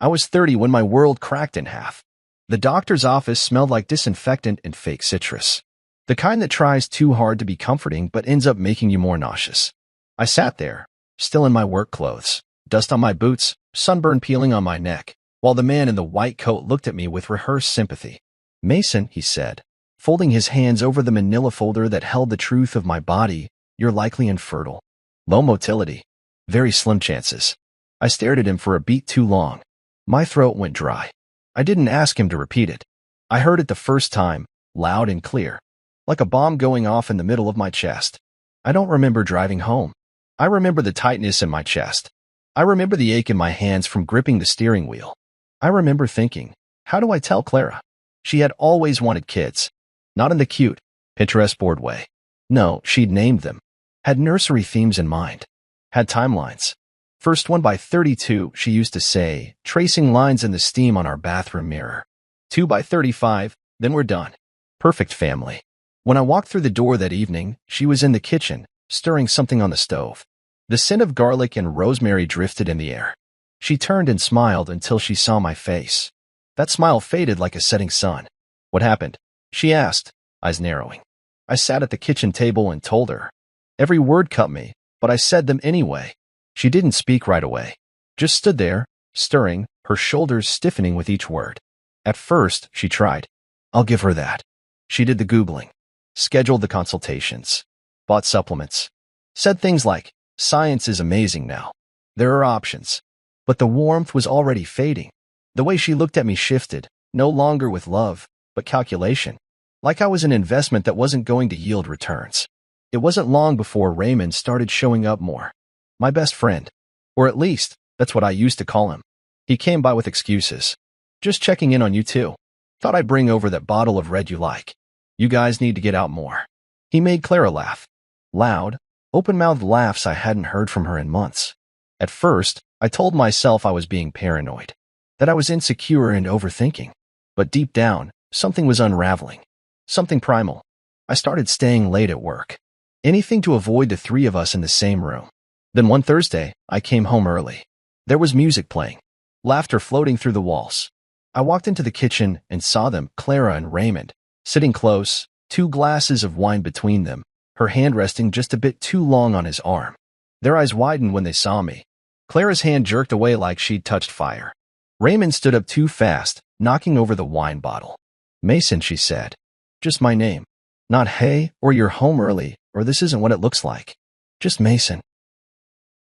I was 30 when my world cracked in half. The doctor's office smelled like disinfectant and fake citrus. The kind that tries too hard to be comforting but ends up making you more nauseous. I sat there, still in my work clothes, dust on my boots, sunburn peeling on my neck, while the man in the white coat looked at me with rehearsed sympathy. "Mason," he said, folding his hands over the manila folder that held the truth of my body, "you're likely infertile. Low motility. Very slim chances." I stared at him for a beat too long. My throat went dry. I didn't ask him to repeat it. I heard it the first time, loud and clear, like a bomb going off in the middle of my chest. I don't remember driving home. I remember the tightness in my chest. I remember the ache in my hands from gripping the steering wheel. I remember thinking, how do I tell Clara? She had always wanted kids. Not in the cute, picturesque bored way. No, she'd named them. Had nursery themes in mind. Had timelines. First one by 32, she used to say, tracing lines in the steam on our bathroom mirror. 2 by 35, then we're done. Perfect family. When I walked through the door that evening, she was in the kitchen, stirring something on the stove. The scent of garlic and rosemary drifted in the air. She turned and smiled until she saw my face. That smile faded like a setting sun. "What happened?" she asked, eyes narrowing. I sat at the kitchen table and told her. Every word cut me, but I said them anyway. She didn't speak right away. Just stood there, stirring, her shoulders stiffening with each word. At first, she tried. "I'll give her that." She did the Googling. Scheduled the consultations. Bought supplements. Said things like, "Science is amazing now. There are options." But the warmth was already fading. The way she looked at me shifted, no longer with love, but calculation. Like I was an investment that wasn't going to yield returns. It wasn't long before Raymond started showing up more. My best friend. Or at least, that's what I used to call him. He came by with excuses. "Just checking in on you too. Thought I'd bring over that bottle of red you like. You guys need to get out more." He made Clara laugh. Loud, open-mouthed laughs I hadn't heard from her in months. At first, I told myself I was being paranoid, that I was insecure and overthinking. But deep down, something was unraveling. Something primal. I started staying late at work. Anything to avoid the three of us in the same room. Then one Thursday, I came home early. There was music playing, laughter floating through the walls. I walked into the kitchen and saw them, Clara and Raymond, sitting close, 2 glasses of wine between them, her hand resting just a bit too long on his arm. Their eyes widened when they saw me. Clara's hand jerked away like she'd touched fire. Raymond stood up too fast, knocking over the wine bottle. "Mason," she said. "Just my name. Not hey, or you're home early, or this isn't what it looks like. Just Mason."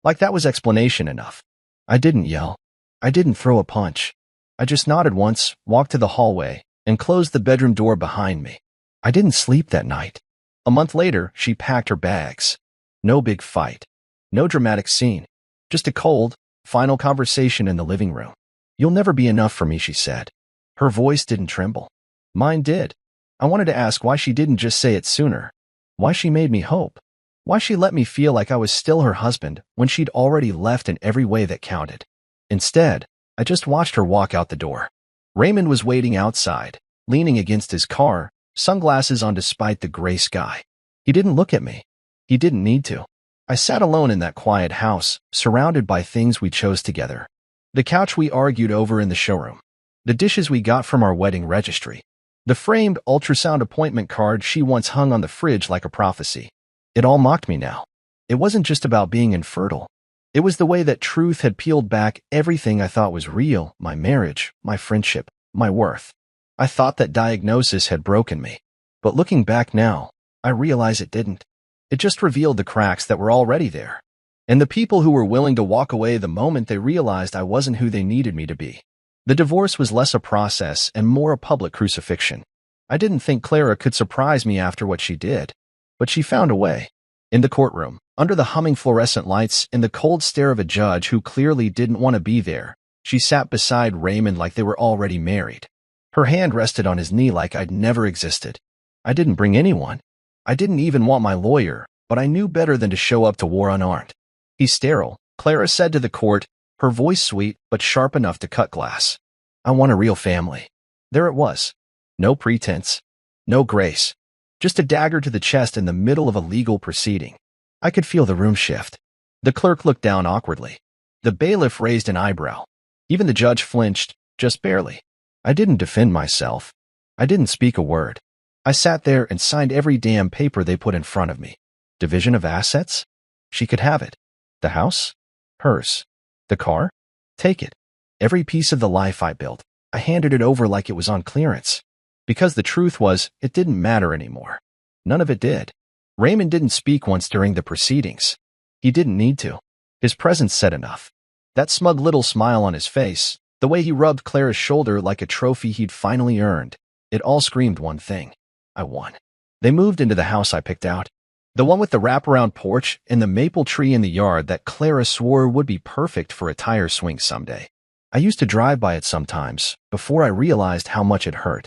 Like that was explanation enough. I didn't yell. I didn't throw a punch. I just nodded once, walked to the hallway, and closed the bedroom door behind me. I didn't sleep that night. A month later, she packed her bags. No big fight. No dramatic scene. Just a cold, final conversation in the living room. "You'll never be enough for me," she said. Her voice didn't tremble. Mine did. I wanted to ask why she didn't just say it sooner. Why she made me hope. Why she let me feel like I was still her husband when she'd already left in every way that counted. Instead, I just watched her walk out the door. Raymond was waiting outside, leaning against his car, sunglasses on despite the gray sky. He didn't look at me. He didn't need to. I sat alone in that quiet house, surrounded by things we chose together. The couch we argued over in the showroom. The dishes we got from our wedding registry. The framed ultrasound appointment card she once hung on the fridge like a prophecy. It all mocked me now. It wasn't just about being infertile. It was the way that truth had peeled back everything I thought was real, my marriage, my friendship, my worth. I thought that diagnosis had broken me. But looking back now, I realize it didn't. It just revealed the cracks that were already there. And the people who were willing to walk away the moment they realized I wasn't who they needed me to be. The divorce was less a process and more a public crucifixion. I didn't think Clara could surprise me after what she did. But she found a way. In the courtroom, under the humming fluorescent lights and the cold stare of a judge who clearly didn't want to be there, she sat beside Raymond like they were already married. Her hand rested on his knee like I'd never existed. I didn't bring anyone. I didn't even want my lawyer, but I knew better than to show up to war unarmed. "He's sterile," Clara said to the court, her voice sweet but sharp enough to cut glass. "I want a real family." There it was. No pretense. No grace. Just a dagger to the chest in the middle of a legal proceeding. I could feel the room shift. The clerk looked down awkwardly. The bailiff raised an eyebrow. Even the judge flinched, just barely. I didn't defend myself. I didn't speak a word. I sat there and signed every damn paper they put in front of me. Division of assets? She could have it. The house? Hers. The car? Take it. Every piece of the life I built, I handed it over like it was on clearance. Because the truth was, it didn't matter anymore. None of it did. Raymond didn't speak once during the proceedings. He didn't need to. His presence said enough. That smug little smile on his face, the way he rubbed Clara's shoulder like a trophy he'd finally earned, it all screamed one thing. I won. They moved into the house I picked out. The one with the wraparound porch and the maple tree in the yard that Clara swore would be perfect for a tire swing someday. I used to drive by it sometimes, before I realized how much it hurt.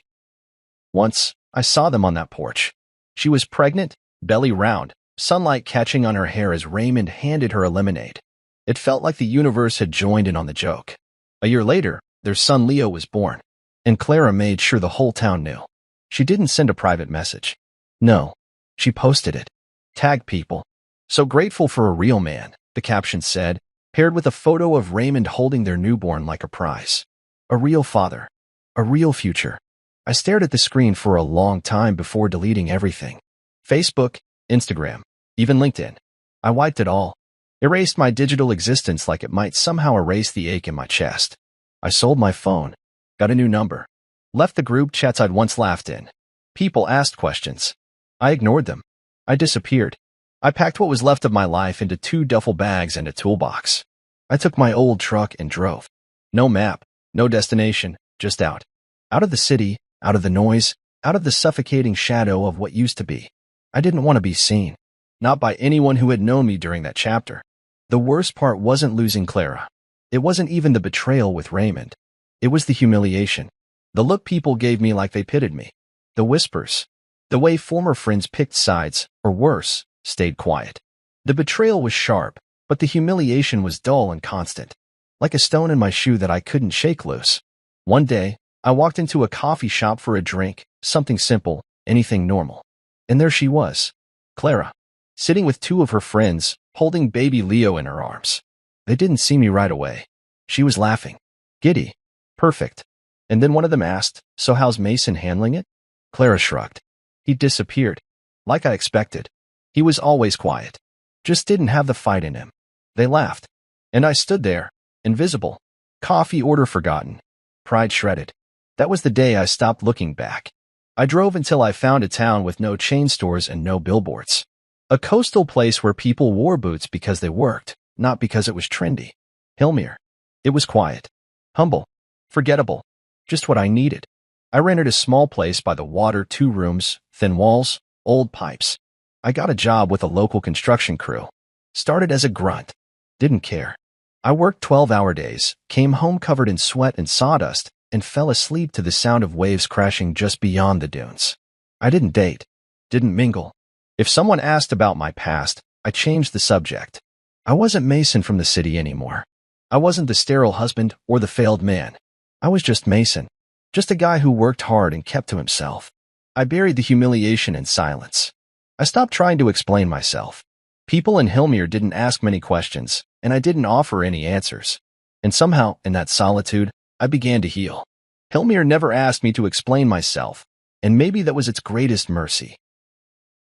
Once, I saw them on that porch. She was pregnant, belly round, sunlight catching on her hair as Raymond handed her a lemonade. It felt like the universe had joined in on the joke. A year later, their son Leo was born, and Clara made sure the whole town knew. She didn't send a private message. No, she posted it. Tagged people. So grateful for a real man, the caption said, paired with a photo of Raymond holding their newborn like a prize. A real father. A real future. I stared at the screen for a long time before deleting everything. Facebook, Instagram, even LinkedIn. I wiped it all. Erased my digital existence like it might somehow erase the ache in my chest. I sold my phone. Got a new number. Left the group chats I'd once laughed in. People asked questions. I ignored them. I disappeared. I packed what was left of my life into 2 duffel bags and a toolbox. I took my old truck and drove. No map, no destination, just out. Out of the city, out of the noise, out of the suffocating shadow of what used to be. I didn't want to be seen. Not by anyone who had known me during that chapter. The worst part wasn't losing Clara. It wasn't even the betrayal with Raymond. It was the humiliation. The look people gave me like they pitied me. The whispers. The way former friends picked sides, or worse, stayed quiet. The betrayal was sharp, but the humiliation was dull and constant. Like a stone in my shoe that I couldn't shake loose. One day, I walked into a coffee shop for a drink, something simple, anything normal. And there she was, Clara, sitting with 2 of her friends, holding baby Leo in her arms. They didn't see me right away. She was laughing. Giddy. Perfect. And then one of them asked, "So how's Mason handling it?" Clara shrugged. He disappeared. Like I expected. He was always quiet. Just didn't have the fight in him. They laughed. And I stood there, invisible. Coffee order forgotten. Pride shredded. That was the day I stopped looking back. I drove until I found a town with no chain stores and no billboards. A coastal place where people wore boots because they worked, not because it was trendy. Hillmere. It was quiet. Humble. Forgettable. Just what I needed. I rented a small place by the water, 2 rooms, thin walls, old pipes. I got a job with a local construction crew. Started as a grunt. Didn't care. I worked 12-hour days, came home covered in sweat and sawdust, and fell asleep to the sound of waves crashing just beyond the dunes. I didn't date. Didn't mingle. If someone asked about my past, I changed the subject. I wasn't Mason from the city anymore. I wasn't the sterile husband or the failed man. I was just Mason. Just a guy who worked hard and kept to himself. I buried the humiliation in silence. I stopped trying to explain myself. People in Hillmere didn't ask many questions, and I didn't offer any answers. And somehow, in that solitude, I began to heal. Hillmere never asked me to explain myself, and maybe that was its greatest mercy.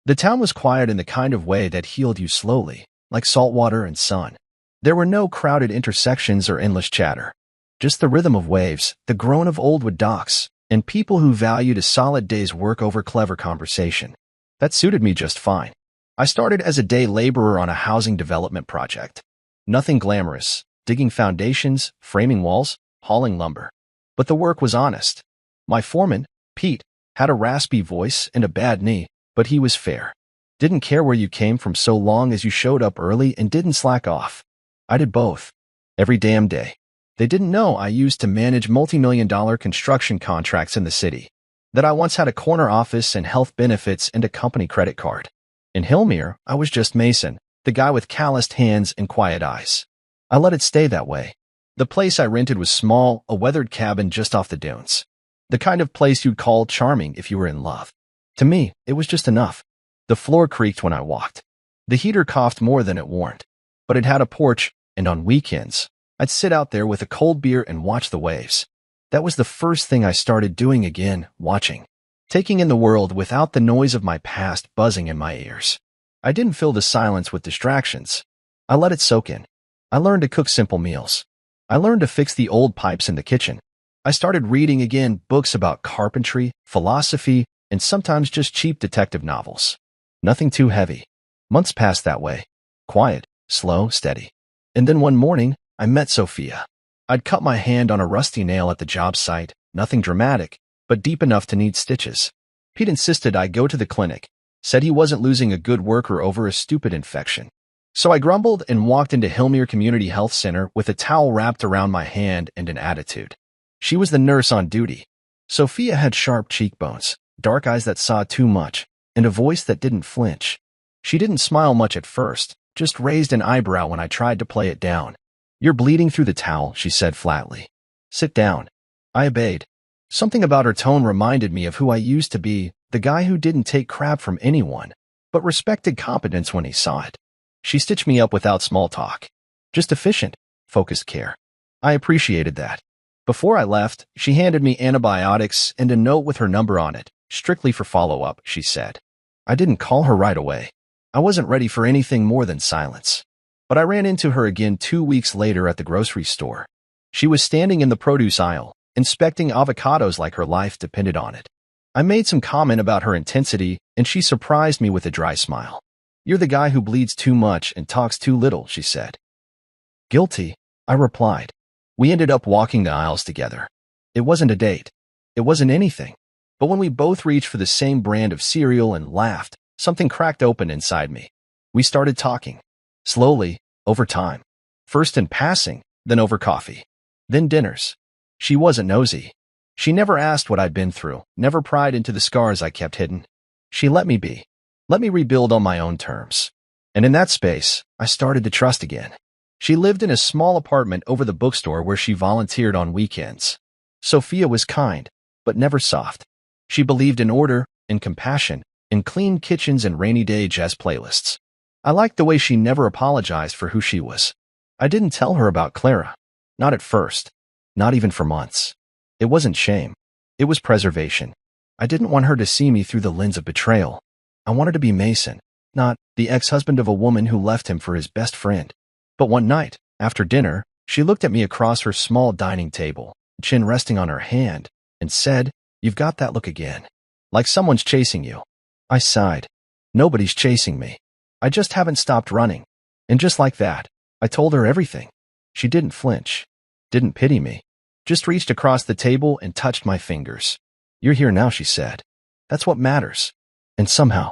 The town was quiet in the kind of way that healed you slowly, like salt water and sun. There were no crowded intersections or endless chatter. Just the rhythm of waves, the groan of old wood docks, and people who valued a solid day's work over clever conversation. That suited me just fine. I started as a day laborer on a housing development project. Nothing glamorous, digging foundations, framing walls, hauling lumber. But the work was honest. My foreman, Pete, had a raspy voice and a bad knee, but he was fair. Didn't care where you came from so long as you showed up early and didn't slack off. I did both. Every damn day. They didn't know I used to manage multi-million-dollar construction contracts in the city. That I once had a corner office and health benefits and a company credit card. In Hillmere, I was just Mason, the guy with calloused hands and quiet eyes. I let it stay that way. The place I rented was small, a weathered cabin just off the dunes. The kind of place you'd call charming if you were in love. To me, it was just enough. The floor creaked when I walked. The heater coughed more than it warned. But it had a porch, and on weekends, I'd sit out there with a cold beer and watch the waves. That was the first thing I started doing again, watching. Taking in the world without the noise of my past buzzing in my ears. I didn't fill the silence with distractions. I let it soak in. I learned to cook simple meals. I learned to fix the old pipes in the kitchen. I started reading again books about carpentry, philosophy, and sometimes just cheap detective novels. Nothing too heavy. Months passed that way. Quiet, slow, steady. And then one morning, I met Sophia. I'd cut my hand on a rusty nail at the job site, nothing dramatic, but deep enough to need stitches. Pete insisted I go to the clinic, said he wasn't losing a good worker over a stupid infection. So I grumbled and walked into Hillmere Community Health Center with a towel wrapped around my hand and an attitude. She was the nurse on duty. Sophia had sharp cheekbones, dark eyes that saw too much, and a voice that didn't flinch. She didn't smile much at first, just raised an eyebrow when I tried to play it down. "You're bleeding through the towel," she said flatly. "Sit down." I obeyed. Something about her tone reminded me of who I used to be, the guy who didn't take crap from anyone, but respected competence when he saw it. She stitched me up without small talk. Just efficient, focused care. I appreciated that. Before I left, she handed me antibiotics and a note with her number on it, strictly for follow-up, she said. I didn't call her right away. I wasn't ready for anything more than silence. But I ran into her again 2 weeks later at the grocery store. She was standing in the produce aisle, inspecting avocados like her life depended on it. I made some comment about her intensity, and she surprised me with a dry smile. "You're the guy who bleeds too much and talks too little," she said. "Guilty," I replied. We ended up walking the aisles together. It wasn't a date. It wasn't anything. But when we both reached for the same brand of cereal and laughed, something cracked open inside me. We started talking. Slowly, over time. First in passing, then over coffee. Then dinners. She wasn't nosy. She never asked what I'd been through, never pried into the scars I kept hidden. She let me be. Let me rebuild on my own terms. And in that space, I started to trust again. She lived in a small apartment over the bookstore where she volunteered on weekends. Sophia was kind, but never soft. She believed in order, in compassion, in clean kitchens and rainy day jazz playlists. I liked the way she never apologized for who she was. I didn't tell her about Clara. Not at first. Not even for months. It wasn't shame. It was preservation. I didn't want her to see me through the lens of betrayal. I wanted to be Mason, not the ex-husband of a woman who left him for his best friend. But one night, after dinner, she looked at me across her small dining table, chin resting on her hand, and said, "You've got that look again. Like someone's chasing you." I sighed. Nobody's chasing me. I just haven't stopped running. And just like that, I told her everything. She didn't flinch, didn't pity me, just reached across the table and touched my fingers. "You're here now," she said. "That's what matters." And somehow,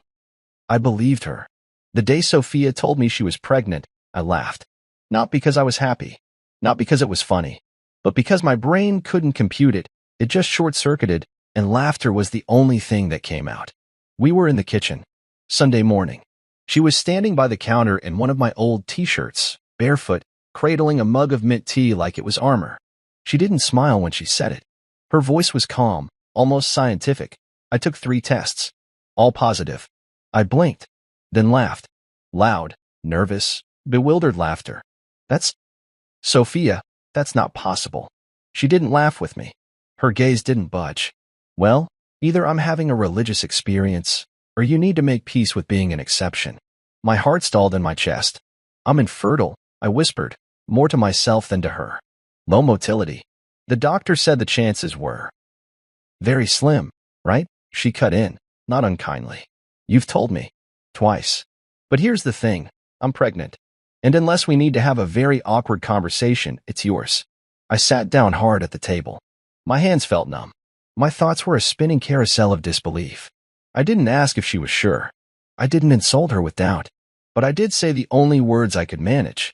I believed her. The day Sophia told me she was pregnant, I laughed. Not because I was happy, not because it was funny, but because my brain couldn't compute it. It just short-circuited, and laughter was the only thing that came out. We were in the kitchen. Sunday morning. She was standing by the counter in one of my old t-shirts, barefoot, cradling a mug of mint tea like it was armor. She didn't smile when she said it. Her voice was calm, almost scientific. I took 3 tests. All positive. I blinked, then laughed. Loud, nervous, bewildered laughter. "That's... Sophia, that's not possible." She didn't laugh with me. Her gaze didn't budge. "Well, either I'm having a religious experience, or you need to make peace with being an exception." My heart stalled in my chest. "I'm infertile," I whispered, more to myself than to her. "Low motility." The doctor said the chances were very slim, right? She cut in, not unkindly. "You've told me. Twice. But here's the thing. I'm pregnant. And unless we need to have a very awkward conversation, it's yours." I sat down hard at the table. My hands felt numb. My thoughts were a spinning carousel of disbelief. I didn't ask if she was sure. I didn't insult her with doubt. But I did say the only words I could manage.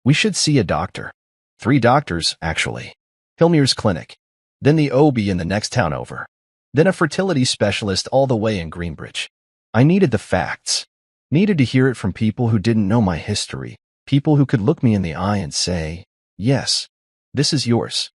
"We should see a doctor." 3 doctors, actually. Hillmere's clinic. Then the OB in the next town over. Then a fertility specialist all the way in Greenbridge. I needed the facts. Needed to hear it from people who didn't know my history. People who could look me in the eye and say, "Yes, this is yours."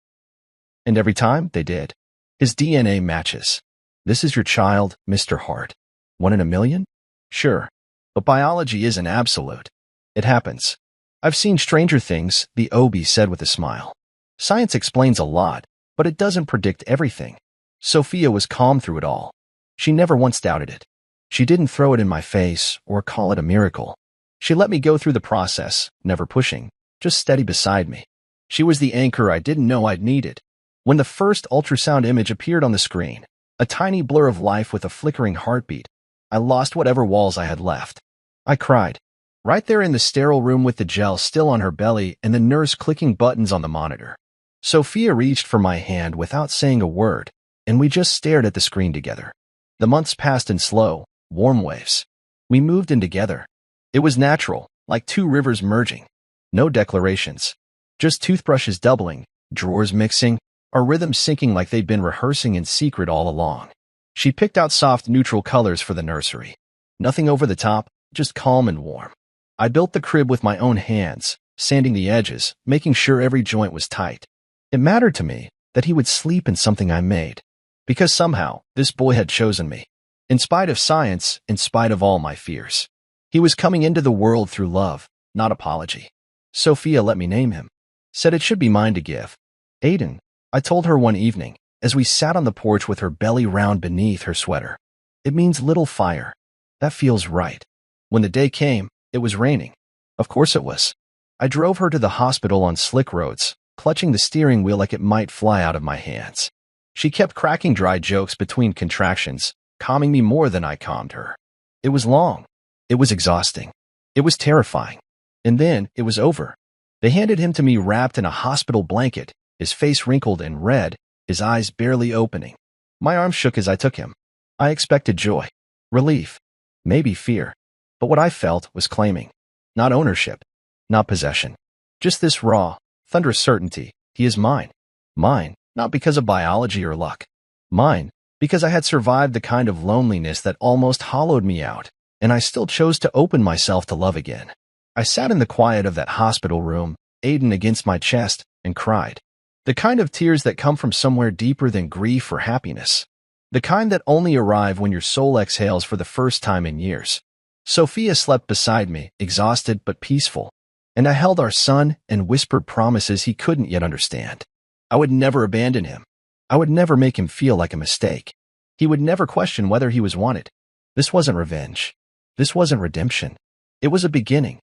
And every time, they did. His DNA matches. "This is your child, Mr. Hart." 1 in a million? Sure. But biology isn't absolute. It happens. I've seen stranger things, the OB said with a smile. Science explains a lot, but it doesn't predict everything. Sophia was calm through it all. She never once doubted it. She didn't throw it in my face or call it a miracle. She let me go through the process, never pushing, just steady beside me. She was the anchor I didn't know I'd needed. When the first ultrasound image appeared on the screen, a tiny blur of life with a flickering heartbeat, I lost whatever walls I had left. I cried. Right there in the sterile room with the gel still on her belly and the nurse clicking buttons on the monitor. Sophia reached for my hand without saying a word, and we just stared at the screen together. The months passed in slow, warm waves. We moved in together. It was natural, like two rivers merging. No declarations. Just toothbrushes doubling, drawers mixing, our rhythms syncing like they'd been rehearsing in secret all along. She picked out soft, neutral colors for the nursery. Nothing over the top, just calm and warm. I built the crib with my own hands, sanding the edges, making sure every joint was tight. It mattered to me that he would sleep in something I made. Because somehow, this boy had chosen me. In spite of science, in spite of all my fears. He was coming into the world through love, not apology. Sophia let me name him. Said it should be mine to give. Aiden, I told her one evening, as we sat on the porch with her belly round beneath her sweater. It means little fire. That feels right. When the day came, it was raining. Of course it was. I drove her to the hospital on slick roads, clutching the steering wheel like it might fly out of my hands. She kept cracking dry jokes between contractions, calming me more than I calmed her. It was long. It was exhausting. It was terrifying. And then it was over. They handed him to me wrapped in a hospital blanket, his face wrinkled and red, his eyes barely opening. My arm shook as I took him. I expected joy, relief, maybe fear. But what I felt was claiming. Not ownership, not possession. Just this raw, thunderous certainty. He is mine. Mine, not because of biology or luck. Mine, because I had survived the kind of loneliness that almost hollowed me out, and I still chose to open myself to love again. I sat in the quiet of that hospital room, Aiden against my chest, and cried. The kind of tears that come from somewhere deeper than grief or happiness. The kind that only arrive when your soul exhales for the first time in years. Sophia slept beside me, exhausted but peaceful, and I held our son and whispered promises he couldn't yet understand. I would never abandon him. I would never make him feel like a mistake. He would never question whether he was wanted. This wasn't revenge. This wasn't redemption. It was a beginning.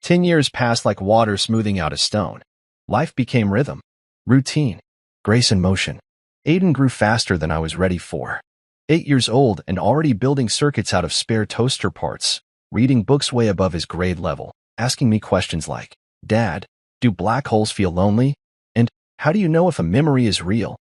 10 years passed like water smoothing out a stone. Life became rhythm, routine, grace and motion. Aiden grew faster than I was ready for. 8 years old and already building circuits out of spare toaster parts, reading books way above his grade level, asking me questions like, Dad, do black holes feel lonely? And how do you know if a memory is real?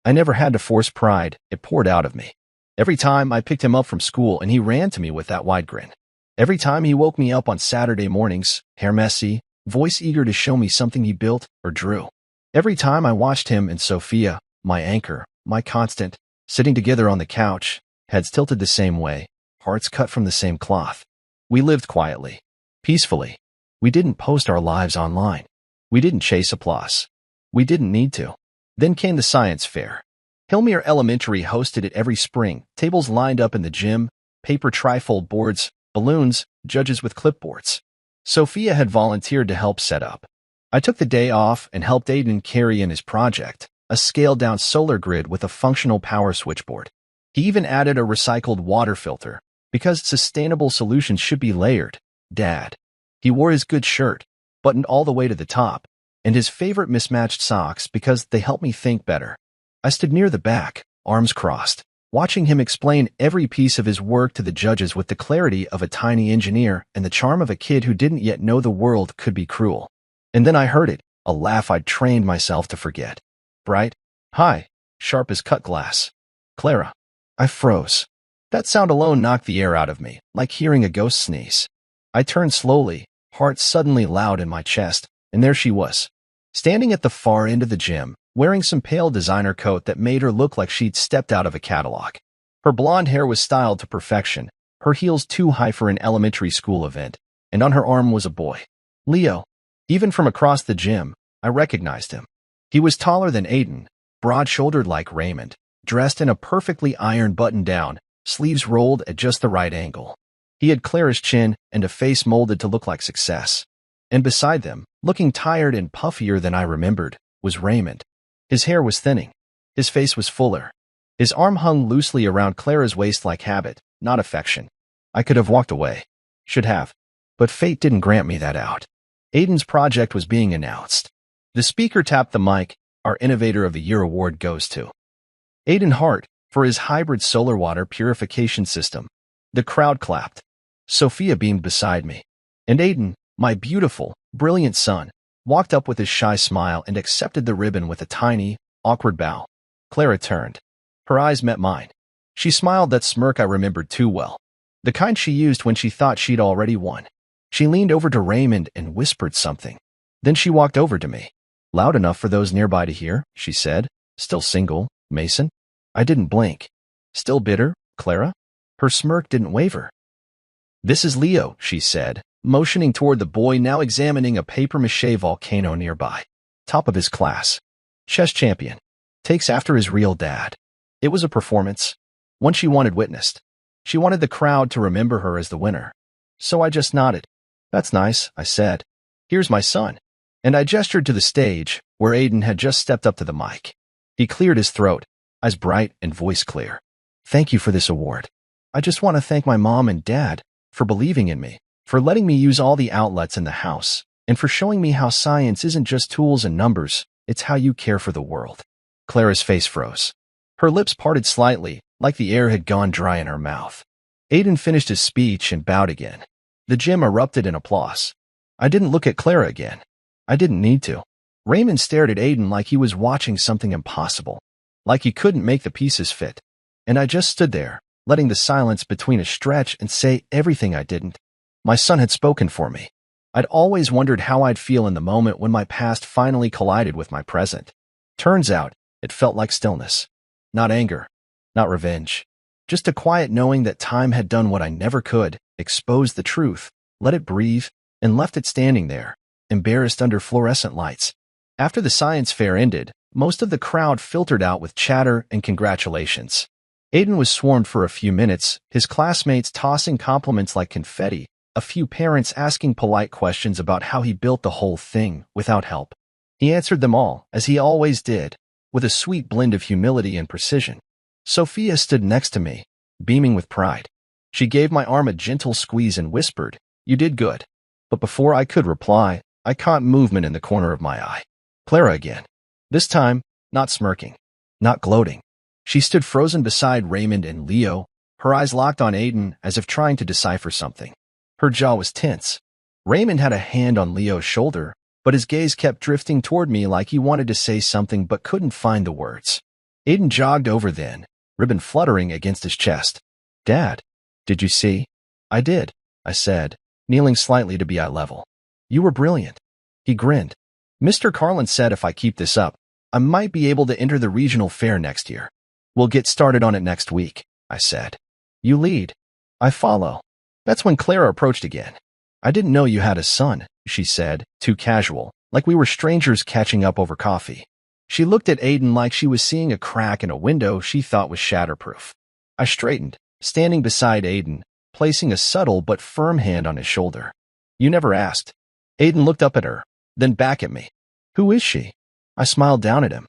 I never had to force pride. It poured out of me. Every time I picked him up from school and he ran to me with that wide grin. Every time he woke me up on Saturday mornings, hair messy, voice eager to show me something he built or drew. Every time I watched him and Sophia, my anchor, my constant, sitting together on the couch, heads tilted the same way, hearts cut from the same cloth. We lived quietly, peacefully. We didn't post our lives online. We didn't chase applause. We didn't need to. Then came the science fair. Hillmere Elementary hosted it every spring, tables lined up in the gym, paper trifold boards, balloons, judges with clipboards. Sophia had volunteered to help set up. I took the day off and helped Aiden carry in his project, a scaled-down solar grid with a functional power switchboard. He even added a recycled water filter, because sustainable solutions should be layered. Dad. He wore his good shirt, buttoned all the way to the top, and his favorite mismatched socks because they helped me think better. I stood near the back, arms crossed, watching him explain every piece of his work to the judges with the clarity of a tiny engineer and the charm of a kid who didn't yet know the world could be cruel. And then I heard it, a laugh I'd trained myself to forget. Bright, high, sharp as cut glass. Clara. I froze. That sound alone knocked the air out of me, like hearing a ghost sneeze. I turned slowly, heart suddenly loud in my chest, and there she was, standing at the far end of the gym, wearing some pale designer coat that made her look like she'd stepped out of a catalog. Her blonde hair was styled to perfection, her heels too high for an elementary school event, and on her arm was a boy. Leo. Even from across the gym, I recognized him. He was taller than Aiden, broad-shouldered like Raymond, dressed in a perfectly ironed button-down, sleeves rolled at just the right angle. He had Clara's chin and a face molded to look like success. And beside them, looking tired and puffier than I remembered, was Raymond. His hair was thinning. His face was fuller. His arm hung loosely around Clara's waist like habit, not affection. I could have walked away. Should have. But fate didn't grant me that out. Aiden's project was being announced. The speaker tapped the mic. Our Innovator of the Year award goes to Aiden Hart for his hybrid solar water purification system. The crowd clapped. Sophia beamed beside me. And Aiden, my beautiful, brilliant son, walked up with his shy smile and accepted the ribbon with a tiny, awkward bow. Clara turned. Her eyes met mine. She smiled that smirk I remembered too well. The kind she used when she thought she'd already won. She leaned over to Raymond and whispered something. Then she walked over to me. Loud enough for those nearby to hear, she said. Still single, Mason? I didn't blink. Still bitter, Clara? Her smirk didn't waver. This is Leo, she said, motioning toward the boy now examining a papier-mâché volcano nearby. Top of his class. Chess champion. Takes after his real dad. It was a performance. One she wanted witnessed. She wanted the crowd to remember her as the winner. So I just nodded. That's nice, I said. Here's my son. And I gestured to the stage, where Aiden had just stepped up to the mic. He cleared his throat, eyes bright and voice clear. Thank you for this award. I just want to thank my mom and dad for believing in me, for letting me use all the outlets in the house, and for showing me how science isn't just tools and numbers, it's how you care for the world. Clara's face froze. Her lips parted slightly, like the air had gone dry in her mouth. Aiden finished his speech and bowed again. The gym erupted in applause. I didn't look at Clara again. I didn't need to. Raymond stared at Aiden like he was watching something impossible, like he couldn't make the pieces fit. And I just stood there, letting the silence between us stretch and say everything I didn't. My son had spoken for me. I'd always wondered how I'd feel in the moment when my past finally collided with my present. Turns out, it felt like stillness. Not anger, not revenge. Just a quiet knowing that time had done what I never could, exposed the truth, let it breathe, and left it standing there, embarrassed under fluorescent lights. After the science fair ended, most of the crowd filtered out with chatter and congratulations. Aiden was swarmed for a few minutes, his classmates tossing compliments like confetti, a few parents asking polite questions about how he built the whole thing without help. He answered them all, as he always did, with a sweet blend of humility and precision. Sophia stood next to me, beaming with pride. She gave my arm a gentle squeeze and whispered, "You did good." But before I could reply, I caught movement in the corner of my eye. Clara again. This time, not smirking, not gloating. She stood frozen beside Raymond and Leo, her eyes locked on Aiden as if trying to decipher something. Her jaw was tense. Raymond had a hand on Leo's shoulder, but his gaze kept drifting toward me like he wanted to say something but couldn't find the words. Aiden jogged over then, ribbon fluttering against his chest. "Dad, did you see?" "I did," I said, kneeling slightly to be eye level. "You were brilliant." He grinned. "Mr. Carlin said if I keep this up, I might be able to enter the regional fair next year. We'll get started on it next week," I said. "You lead. I follow." That's when Clara approached again. "I didn't know you had a son," she said, too casual, like we were strangers catching up over coffee. She looked at Aiden like she was seeing a crack in a window she thought was shatterproof. I straightened, standing beside Aiden, placing a subtle but firm hand on his shoulder. "You never asked." Aiden looked up at her, then back at me. "Who is she?" I smiled down at him.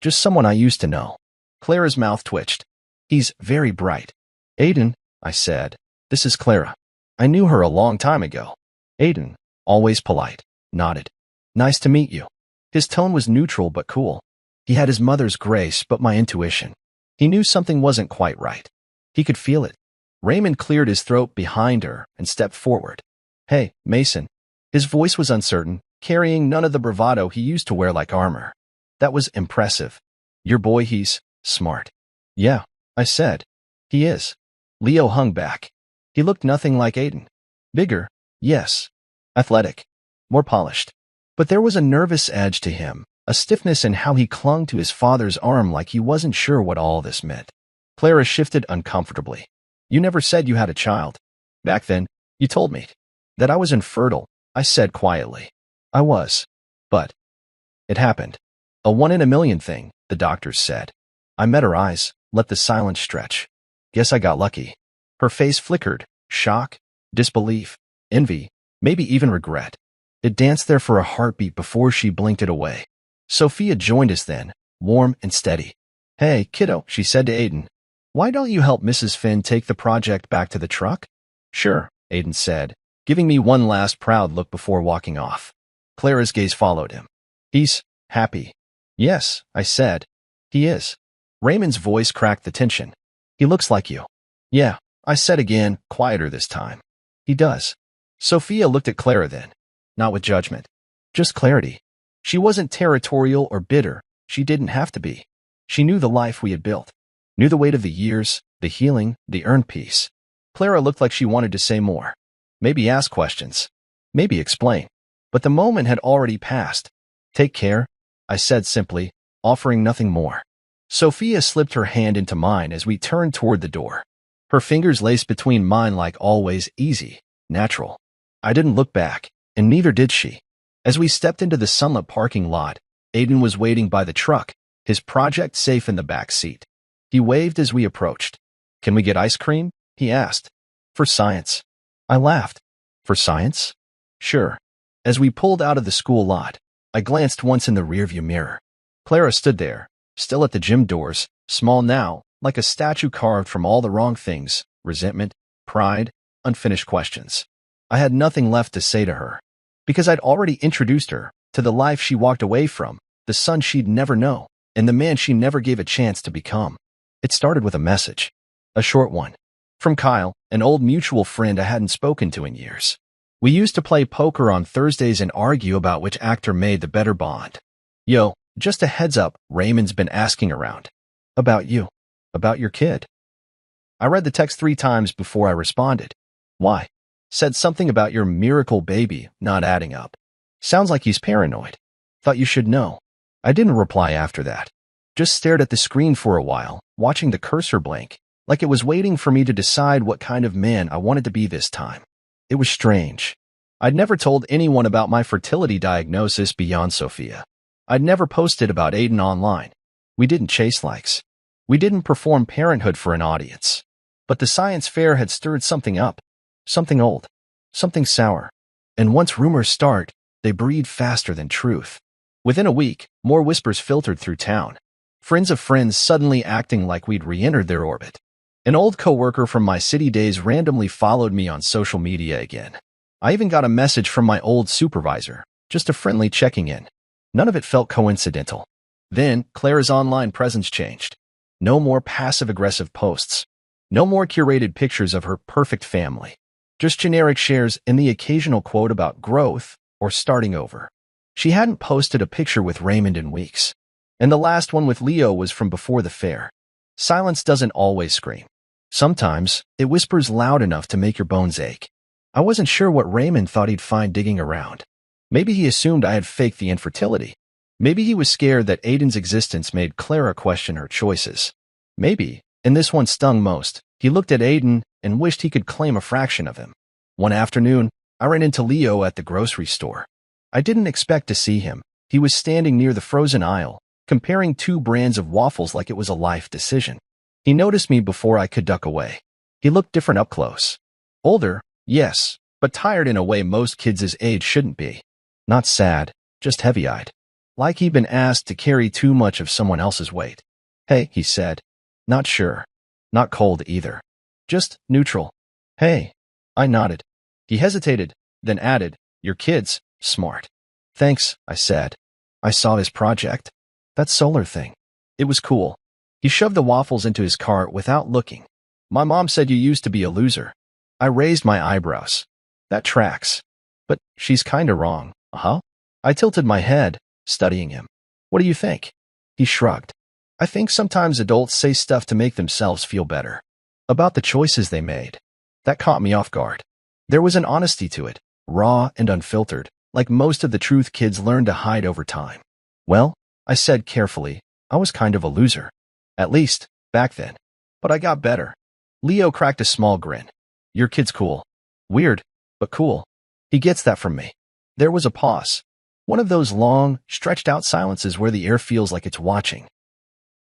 "Just someone I used to know." Clara's mouth twitched. "He's very bright." "Aiden," I said, "this is Clara. I knew her a long time ago." Aiden, always polite, nodded. "Nice to meet you." His tone was neutral but cool. He had his mother's grace but my intuition. He knew something wasn't quite right. He could feel it. Raymond cleared his throat behind her and stepped forward. "Hey, Mason." His voice was uncertain, carrying none of the bravado he used to wear like armor. "That was impressive. Your boy, he's smart." "Yeah," I said. "He is." Leo hung back. He looked nothing like Aiden. Bigger, yes. Athletic. More polished. But there was a nervous edge to him, a stiffness in how he clung to his father's arm like he wasn't sure what all this meant. Clara shifted uncomfortably. "You never said you had a child." "Back then, you told me that I was infertile," I said quietly. "I was. But it happened. A 1 in a million thing," the doctors said. I met her eyes, let the silence stretch. "Guess I got lucky." Her face flickered, shock, disbelief, envy, maybe even regret. It danced there for a heartbeat before she blinked it away. Sophia joined us then, warm and steady. "Hey, kiddo," she said to Aiden. "Why don't you help Mrs. Finn take the project back to the truck?" "Sure," Aiden said, giving me one last proud look before walking off. Clara's gaze followed him. "He's happy." "Yes," I said. "He is." Raymond's voice cracked the tension. "He looks like you." "Yeah," I said again, quieter this time. "He does." Sophia looked at Clara then, not with judgment, just clarity. She wasn't territorial or bitter. She didn't have to be. She knew the life we had built, knew the weight of the years, the healing, the earned peace. Clara looked like she wanted to say more, maybe ask questions, maybe explain. But the moment had already passed. "Take care," I said simply, offering nothing more. Sophia slipped her hand into mine as we turned toward the door. Her fingers laced between mine like always, easy, natural. I didn't look back, and neither did she. As we stepped into the sunlit parking lot, Aiden was waiting by the truck, his project safe in the back seat. He waved as we approached. "Can we get ice cream?" he asked. "For science." I laughed. "For science?" "Sure." As we pulled out of the school lot, I glanced once in the rearview mirror. Clara stood there, still at the gym doors, small now, like a statue carved from all the wrong things, resentment, pride, unfinished questions. I had nothing left to say to her, because I'd already introduced her to the life she walked away from, the son she'd never know, and the man she never gave a chance to become. It started with a message, a short one, from Kyle, an old mutual friend I hadn't spoken to in years. We used to play poker on Thursdays and argue about which actor made the better bond. "Yo, just a heads up, Raymond's been asking around. About you. About your kid." I read the text 3 times before I responded. "Why?" "Said something about your miracle baby not adding up. Sounds like he's paranoid. Thought you should know." I didn't reply after that. Just stared at the screen for a while, watching the cursor blink, like it was waiting for me to decide what kind of man I wanted to be this time. It was strange. I'd never told anyone about my fertility diagnosis beyond Sophia. I'd never posted about Aiden online. We didn't chase likes. We didn't perform parenthood for an audience. But the science fair had stirred something up. Something old. Something sour. And once rumors start, they breed faster than truth. Within a week, more whispers filtered through town. Friends of friends suddenly acting like we'd re-entered their orbit. An old coworker from my city days randomly followed me on social media again. I even got a message from my old supervisor, just a friendly checking in. None of it felt coincidental. Then, Clara's online presence changed. No more passive-aggressive posts. No more curated pictures of her perfect family. Just generic shares and the occasional quote about growth or starting over. She hadn't posted a picture with Raymond in weeks. And the last one with Leo was from before the fair. Silence doesn't always scream. Sometimes, it whispers loud enough to make your bones ache. I wasn't sure what Raymond thought he'd find digging around. Maybe he assumed I had faked the infertility. Maybe he was scared that Aiden's existence made Clara question her choices. Maybe, and this one stung most, he looked at Aiden and wished he could claim a fraction of him. One afternoon, I ran into Leo at the grocery store. I didn't expect to see him. He was standing near the frozen aisle, comparing 2 brands of waffles like it was a life decision. He noticed me before I could duck away. He looked different up close. Older, yes, but tired in a way most kids his age shouldn't be. Not sad, just heavy-eyed. Like he'd been asked to carry too much of someone else's weight. "Hey," he said. Not sure. Not cold either. Just neutral. "Hey." I nodded. He hesitated, then added, "Your kid's smart." "Thanks," I said. I saw his project. That solar thing. It was cool. He shoved the waffles into his cart without looking. "My mom said you used to be a loser." I raised my eyebrows. That tracks. But she's kinda wrong. Uh-huh. I tilted my head, studying him. "What do you think?" He shrugged. "I think sometimes adults say stuff to make themselves feel better. About the choices they made." That caught me off guard. There was an honesty to it, raw and unfiltered, like most of the truth kids learn to hide over time. "Well," I said carefully, "I was kind of a loser. At least, back then. But I got better." Leo cracked a small grin. "Your kid's cool. Weird, but cool." He gets that from me. There was a pause. One of those long, stretched-out silences where the air feels like it's watching.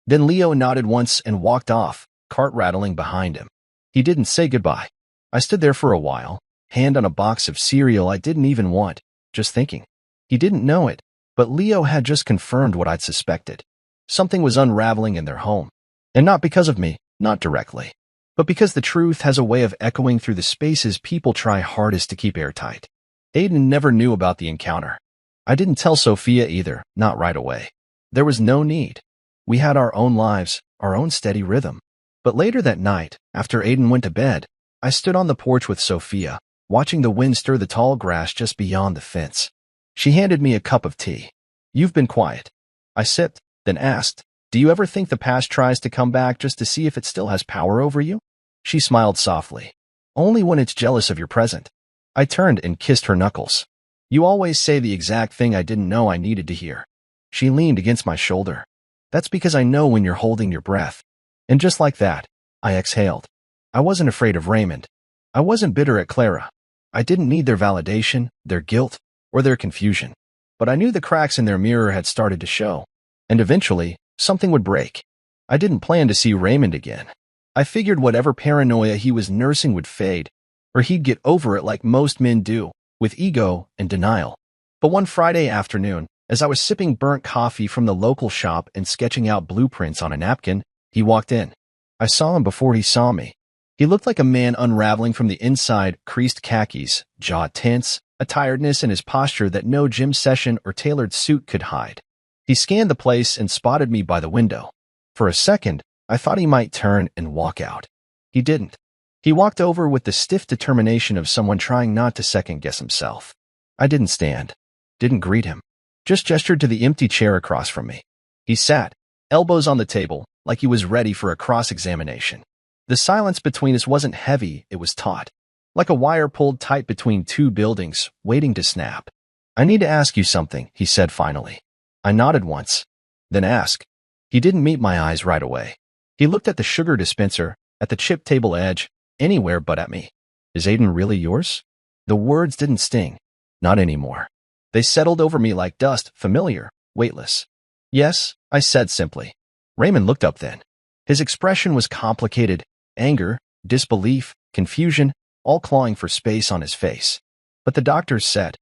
Then Leo nodded once and walked off, cart rattling behind him. He didn't say goodbye. I stood there for a while, hand on a box of cereal I didn't even want, just thinking. He didn't know it, but Leo had just confirmed what I'd suspected. Something was unraveling in their home. And not because of me, not directly, but because the truth has a way of echoing through the spaces people try hardest to keep airtight. Aiden never knew about the encounter. I didn't tell Sophia either, not right away. There was no need. We had our own lives, our own steady rhythm. But later that night, after Aiden went to bed, I stood on the porch with Sophia, watching the wind stir the tall grass just beyond the fence. She handed me a cup of tea. "You've been quiet." I sipped, then asked, "Do you ever think the past tries to come back just to see if it still has power over you?" She smiled softly. "Only when it's jealous of your present." I turned and kissed her knuckles. "You always say the exact thing I didn't know I needed to hear." She leaned against my shoulder. "That's because I know when you're holding your breath." And just like that, I exhaled. I wasn't afraid of Raymond. I wasn't bitter at Clara. I didn't need their validation, their guilt, or their confusion. But I knew the cracks in their mirror had started to show. And eventually, something would break. I didn't plan to see Raymond again. I figured whatever paranoia he was nursing would fade, or he'd get over it like most men do, with ego and denial. But one Friday afternoon, as I was sipping burnt coffee from the local shop and sketching out blueprints on a napkin, he walked in. I saw him before he saw me. He looked like a man unraveling from the inside, creased khakis, jaw tense, a tiredness in his posture that no gym session or tailored suit could hide. He scanned the place and spotted me by the window. For a second, I thought he might turn and walk out. He didn't. He walked over with the stiff determination of someone trying not to second-guess himself. I didn't stand, didn't greet him, just gestured to the empty chair across from me. He sat, elbows on the table, like he was ready for a cross-examination. The silence between us wasn't heavy, it was taut, like a wire pulled tight between two buildings, waiting to snap. "I need to ask you something," he said finally. I nodded once, then asked. He didn't meet my eyes right away. He looked at the sugar dispenser, at the chip table edge, anywhere but at me. "Is Aiden really yours?" The words didn't sting. Not anymore. They settled over me like dust, familiar, weightless. "Yes," I said simply. Raymond looked up then. His expression was complicated, anger, disbelief, confusion, all clawing for space on his face. But the doctors said.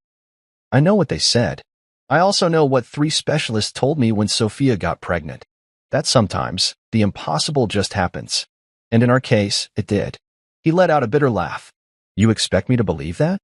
I know what they said. I also know what 3 specialists told me when Sophia got pregnant. That sometimes, the impossible just happens. And in our case, it did. He let out a bitter laugh. "You expect me to believe that?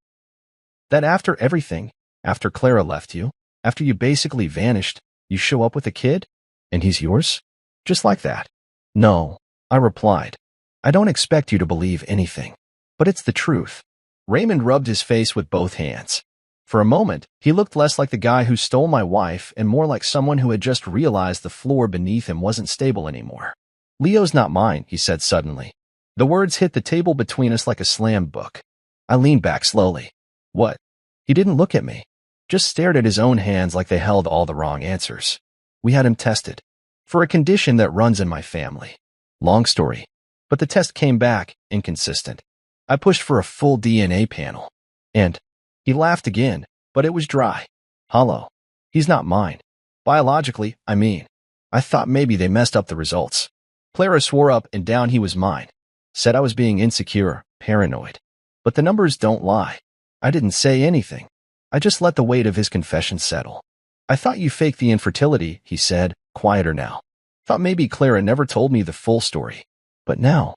That after everything, after Clara left you, after you basically vanished, you show up with a kid? And he's yours? Just like that?" "No," I replied. "I don't expect you to believe anything. But it's the truth." Raymond rubbed his face with both hands. For a moment, he looked less like the guy who stole my wife and more like someone who had just realized the floor beneath him wasn't stable anymore. "Leo's not mine," he said suddenly. The words hit the table between us like a slammed book. I leaned back slowly. "What?" He didn't look at me, just stared at his own hands like they held all the wrong answers. "We had him tested. For a condition that runs in my family. Long story. But the test came back inconsistent. I pushed for a full DNA panel. And he laughed again, but it was dry. Hollow. He's not mine. Biologically, I mean. I thought maybe they messed up the results. Clara swore up and down he was mine. Said I was being insecure, paranoid. But the numbers don't lie. I didn't say anything. I just let the weight of his confession settle. "I thought you faked the infertility," he said, quieter now. "Thought maybe Clara never told me the full story. But now,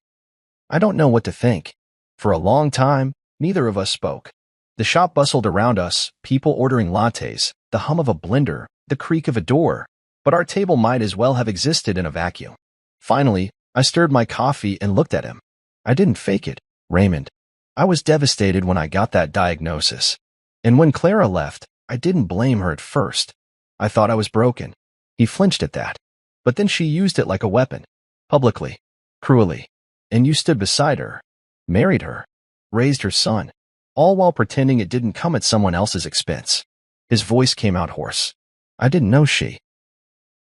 I don't know what to think." For a long time, neither of us spoke. The shop bustled around us, people ordering lattes, the hum of a blender, the creak of a door, but our table might as well have existed in a vacuum. Finally, I stirred my coffee and looked at him. I didn't fake it, Raymond. I was devastated when I got that diagnosis. And when Clara left, I didn't blame her at first. I thought I was broken. He flinched at that. But then she used it like a weapon. Publicly. Cruelly. And you stood beside her. Married her. Raised her son. All while pretending it didn't come at someone else's expense. His voice came out hoarse. I didn't know she.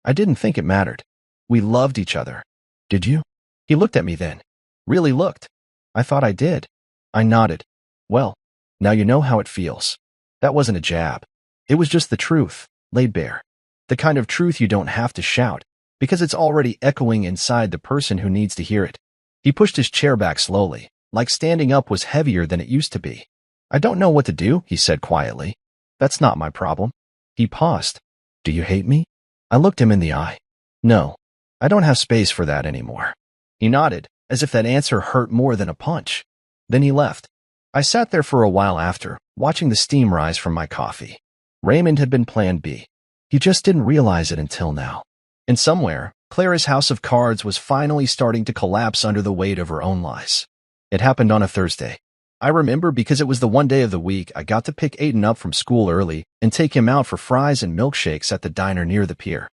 I didn't think it mattered. We loved each other. Did you? He looked at me then. Really looked. I thought I did. I nodded. Well, now you know how it feels. That wasn't a jab. It was just the truth, laid bare. The kind of truth you don't have to shout, because it's already echoing inside the person who needs to hear it. He pushed his chair back slowly, like standing up was heavier than it used to be. I don't know what to do, he said quietly. That's not my problem. He paused. Do you hate me? I looked him in the eye. No, I don't have space for that anymore. He nodded, as if that answer hurt more than a punch. Then he left. I sat there for a while after, watching the steam rise from my coffee. Raymond had been plan B. He just didn't realize it until now. And somewhere, Clara's house of cards was finally starting to collapse under the weight of her own lies. It happened on a Thursday. I remember because it was the one day of the week I got to pick Aiden up from school early and take him out for fries and milkshakes at the diner near the pier.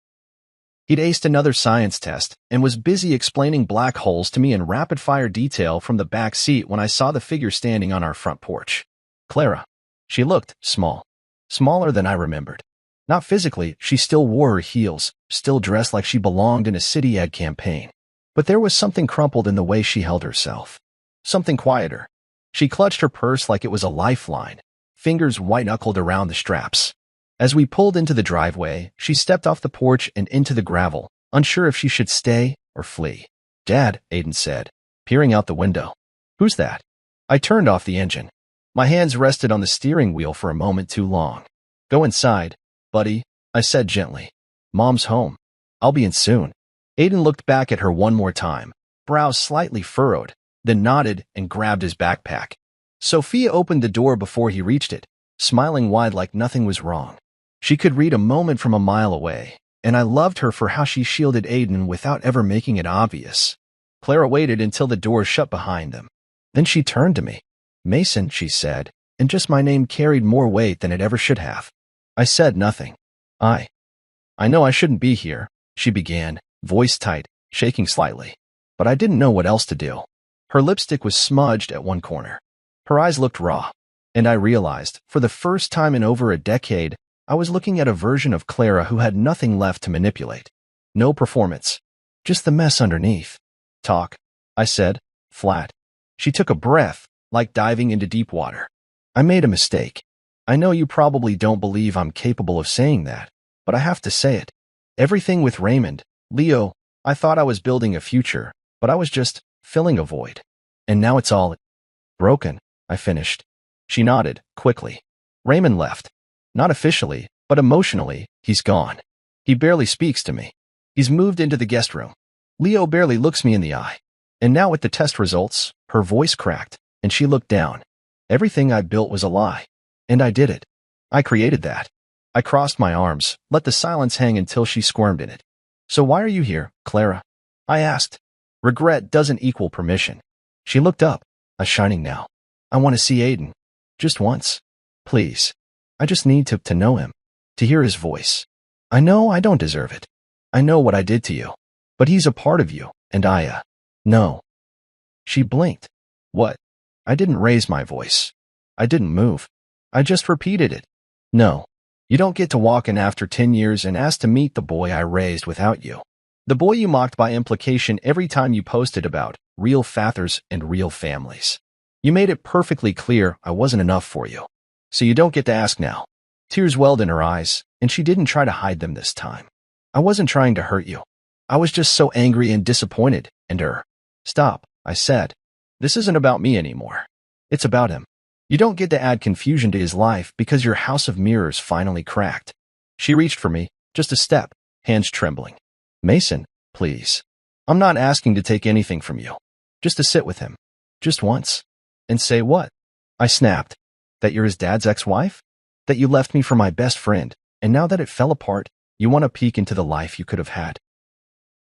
He'd aced another science test and was busy explaining black holes to me in rapid-fire detail from the back seat when I saw the figure standing on our front porch. Clara. She looked small. Smaller than I remembered. Not physically, she still wore her heels, still dressed like she belonged in a city ad campaign. But there was something crumpled in the way she held herself. Something quieter. She clutched her purse like it was a lifeline, fingers white-knuckled around the straps. As we pulled into the driveway, she stepped off the porch and into the gravel, unsure if she should stay or flee. Dad, Aiden said, peering out the window. Who's that? I turned off the engine. My hands rested on the steering wheel for a moment too long. Go inside, buddy, I said gently. Mom's home. I'll be in soon. Aiden looked back at her one more time, brows slightly furrowed, then nodded and grabbed his backpack. Sophia opened the door before he reached it, smiling wide like nothing was wrong. She could read a moment from a mile away, and I loved her for how she shielded Aiden without ever making it obvious. Clara waited until the door shut behind them. Then she turned to me. Mason, she said, and just my name carried more weight than it ever should have. I said nothing. I know I shouldn't be here, she began, voice tight, shaking slightly. But I didn't know what else to do. Her lipstick was smudged at one corner. Her eyes looked raw. And I realized, for the first time in over a decade, I was looking at a version of Clara who had nothing left to manipulate. No performance. Just the mess underneath. Talk, I said, flat. She took a breath, like diving into deep water. I made a mistake. I know you probably don't believe I'm capable of saying that, but I have to say it. Everything with Raymond, Leo, I thought I was building a future, but I was just filling a void. And now it's all broken, I finished. She nodded, quickly. Raymond left. Not officially, but emotionally, he's gone. He barely speaks to me. He's moved into the guest room. Leo barely looks me in the eye. And now with the test results, her voice cracked, and she looked down. Everything I built was a lie. And I did it. I created that. I crossed my arms, let the silence hang until she squirmed in it. So why are you here, Clara? I asked. Regret doesn't equal permission. She looked up, a shining now. I want to see Aiden. Just once. Please. I just need to know him. To hear his voice. I know I don't deserve it. I know what I did to you. But he's a part of you, and no. She blinked. What? I didn't raise my voice. I didn't move. I just repeated it. No. You don't get to walk in after 10 years and ask to meet the boy I raised without you. The boy you mocked by implication every time you posted about real fathers and real families. You made it perfectly clear I wasn't enough for you. So you don't get to ask now. Tears welled in her eyes, and she didn't try to hide them this time. I wasn't trying to hurt you. I was just so angry and disappointed, and Stop, I said. This isn't about me anymore. It's about him. You don't get to add confusion to his life because your house of mirrors finally cracked. She reached for me, just a step, hands trembling. Mason, please. I'm not asking to take anything from you. Just to sit with him. Just once. And say what? I snapped. That you're his dad's ex-wife? That you left me for my best friend, and now that it fell apart, you want a peek into the life you could have had.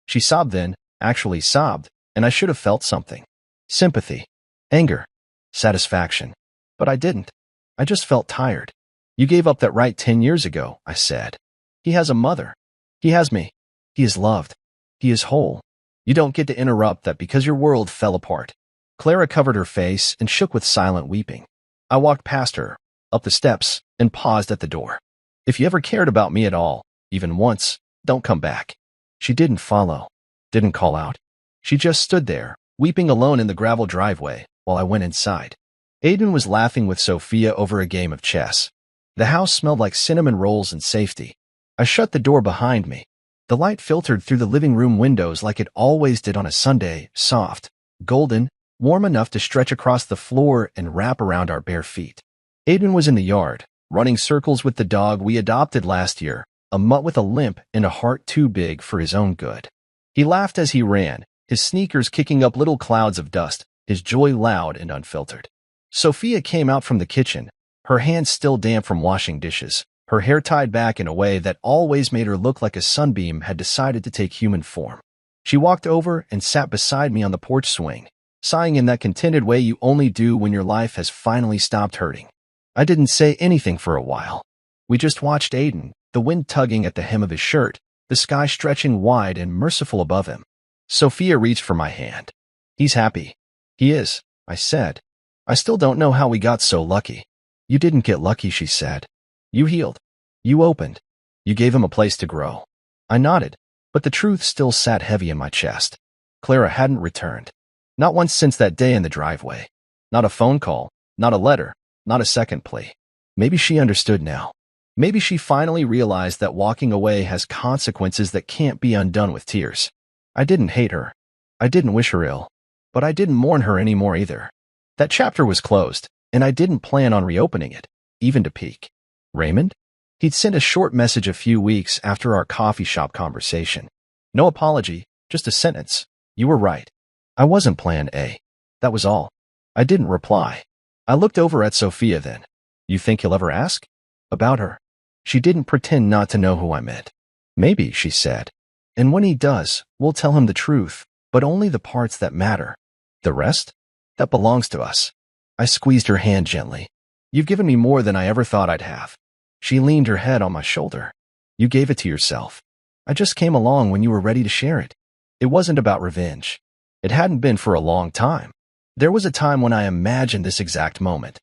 She sobbed then, actually sobbed, and I should have felt something. Sympathy. Anger. Satisfaction. But I didn't. I just felt tired. You gave up that right 10 years ago, I said. He has a mother. He has me. He is loved. He is whole. You don't get to interrupt that because your world fell apart. Clara covered her face and shook with silent weeping. I walked past her, up the steps, and paused at the door. If you ever cared about me at all, even once, don't come back. She didn't follow, didn't call out. She just stood there, weeping alone in the gravel driveway, while I went inside. Aiden was laughing with Sophia over a game of chess. The house smelled like cinnamon rolls and safety. I shut the door behind me. The light filtered through the living room windows like it always did on a Sunday, soft, golden, warm enough to stretch across the floor and wrap around our bare feet. Aiden was in the yard, running circles with the dog we adopted last year, a mutt with a limp and a heart too big for his own good. He laughed as he ran, his sneakers kicking up little clouds of dust, his joy loud and unfiltered. Sophia came out from the kitchen, her hands still damp from washing dishes, her hair tied back in a way that always made her look like a sunbeam had decided to take human form. She walked over and sat beside me on the porch swing, sighing in that contented way you only do when your life has finally stopped hurting. I didn't say anything for a while. We just watched Aiden, the wind tugging at the hem of his shirt, the sky stretching wide and merciful above him. Sophia reached for my hand. He's happy. He is, I said. I still don't know how we got so lucky. You didn't get lucky, she said. You healed. You opened. You gave him a place to grow. I nodded, but the truth still sat heavy in my chest. Clara hadn't returned. Not once since that day in the driveway. Not a phone call, not a letter, not a second plea. Maybe she understood now. Maybe she finally realized that walking away has consequences that can't be undone with tears. I didn't hate her. I didn't wish her ill. But I didn't mourn her anymore either. That chapter was closed, and I didn't plan on reopening it, even to peek. Raymond? He'd sent a short message a few weeks after our coffee shop conversation. No apology, just a sentence. You were right. I wasn't plan A. That was all. I didn't reply. I looked over at Sophia then. You think he'll ever ask? About her. She didn't pretend not to know who I meant. Maybe, she said. And when he does, we'll tell him the truth, but only the parts that matter. The rest? That belongs to us. I squeezed her hand gently. You've given me more than I ever thought I'd have. She leaned her head on my shoulder. You gave it to yourself. I just came along when you were ready to share it. It wasn't about revenge. It hadn't been for a long time. There was a time when I imagined this exact moment.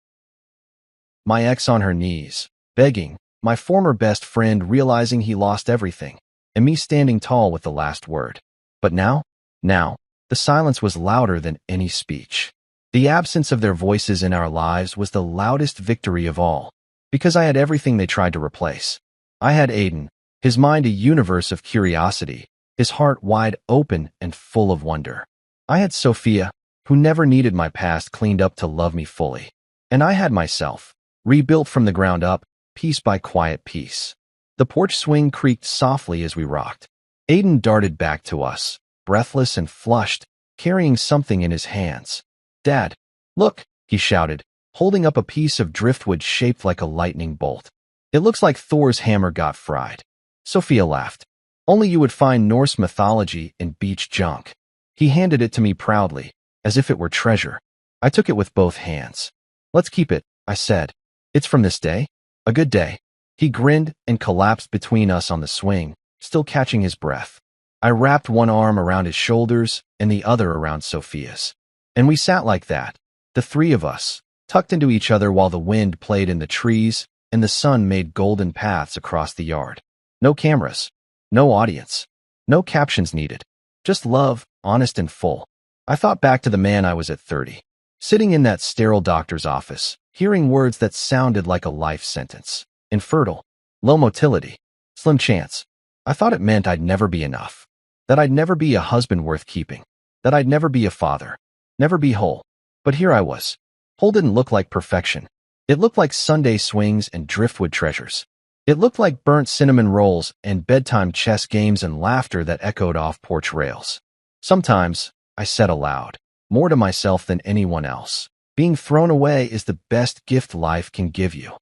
My ex on her knees, begging, my former best friend realizing he lost everything, and me standing tall with the last word. But now, the silence was louder than any speech. The absence of their voices in our lives was the loudest victory of all, because I had everything they tried to replace. I had Aiden, his mind a universe of curiosity, his heart wide open and full of wonder. I had Sophia, who never needed my past cleaned up to love me fully. And I had myself, rebuilt from the ground up, piece by quiet piece. The porch swing creaked softly as we rocked. Aiden darted back to us, breathless and flushed, carrying something in his hands. Dad, look, he shouted, holding up a piece of driftwood shaped like a lightning bolt. It looks like Thor's hammer got fried. Sophia laughed. Only you would find Norse mythology in beach junk. He handed it to me proudly, as if it were treasure. I took it with both hands. Let's keep it, I said. It's from this day. A good day. He grinned and collapsed between us on the swing, still catching his breath. I wrapped one arm around his shoulders and the other around Sophia's. And we sat like that, the three of us, tucked into each other while the wind played in the trees and the sun made golden paths across the yard. No cameras, no audience, no captions needed. Just love, honest and full. I thought back to the man I was at 30, sitting in that sterile doctor's office, hearing words that sounded like a life sentence. Infertile, low motility, slim chance. I thought it meant I'd never be enough, that I'd never be a husband worth keeping, that I'd never be a father, never be whole. But here I was. Whole didn't look like perfection. It looked like Sunday swings and driftwood treasures. It looked like burnt cinnamon rolls and bedtime chess games and laughter that echoed off porch rails. Sometimes, I said aloud, more to myself than anyone else, being thrown away is the best gift life can give you.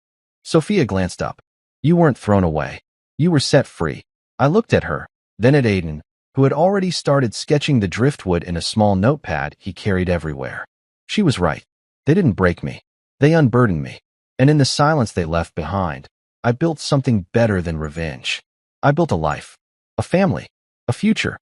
Sophia glanced up. You weren't thrown away. You were set free. I looked at her, then at Aiden, who had already started sketching the driftwood in a small notepad he carried everywhere. She was right. They didn't break me. They unburdened me. And in the silence they left behind, I built something better than revenge. I built a life, a family, a future.